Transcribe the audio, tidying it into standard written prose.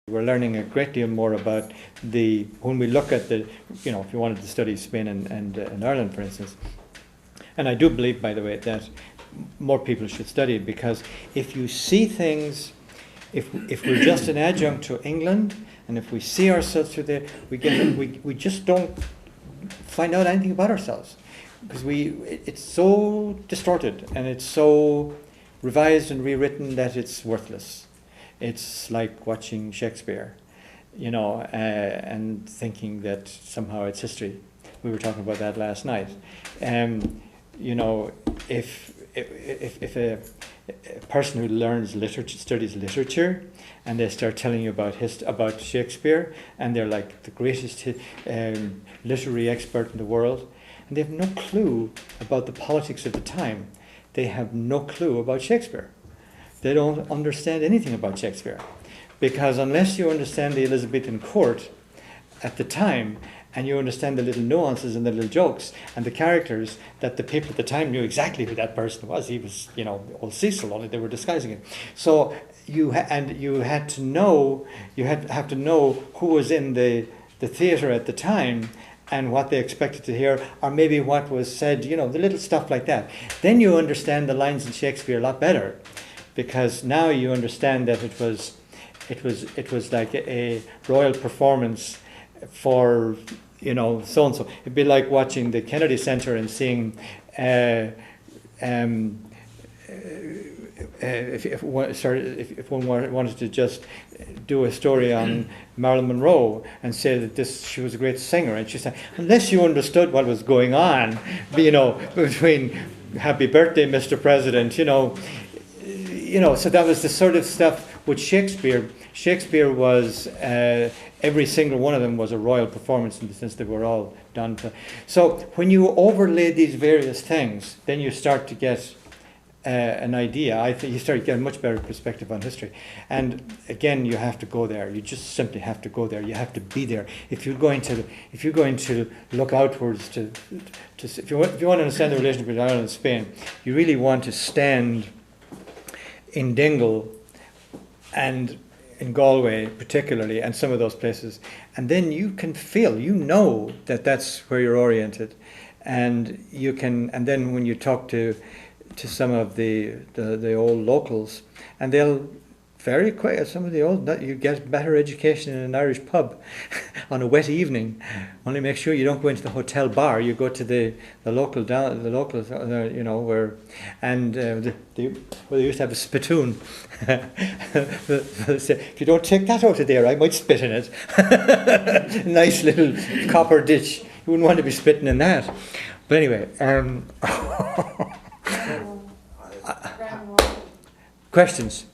We're learning a great deal more about when we look at if you wanted to study Spain and Ireland, for instance. And I do believe, by the way, that more people should study it, because if you see things, if we're just an adjunct to England, and if we see ourselves through there, we just don't find out anything about ourselves, because it's so distorted and it's so revised and rewritten that it's worthless. It's like watching Shakespeare, and thinking that somehow it's history. We were talking about that last night. If a person who studies literature, and they start telling you about Shakespeare, and they're like the greatest literary expert in the world, and they have no clue about the politics of the time. They have no clue about Shakespeare. They don't understand anything about Shakespeare, because unless you understand the Elizabethan court at the time, and you understand the little nuances and the little jokes and the characters, that the people at the time knew exactly who that person was. He was, old Cecil, only they were disguising it. So you have to know who was in the theatre at the time, and what they expected to hear, or maybe what was said, the little stuff like that. Then you understand the lines in Shakespeare a lot better, because now you understand that it was like a royal performance for so and so. It'd be like watching the Kennedy Center and seeing if one wanted to just do a story on Marilyn Monroe and say that she was a great singer, and she said, unless you understood what was going on, between "Happy Birthday, Mr. President," so that was the sort of stuff with Shakespeare. Shakespeare was every single one of them was a royal performance, in the sense they were all done. So when you overlay these various things, then you start to get an idea. I think you start to get a much better perspective on history. And again, you have to go there. You just simply have to go there. You have to be there. If you're going to look outwards if you want to understand the relationship between Ireland and Spain, you really want to stand in Dingle and in Galway particularly, and some of those places, and then you can feel, that that's where you're oriented, and you can. And then when you talk to some of the old locals, and they'll very quick. Some of the old, you get better education in an Irish pub on a wet evening. Only make sure you don't go into the hotel bar. You go to the local where, and they used to have a spittoon. If you don't take that out of there, I might spit in it. Nice little copper ditch. You wouldn't want to be spitting in that. But anyway, questions.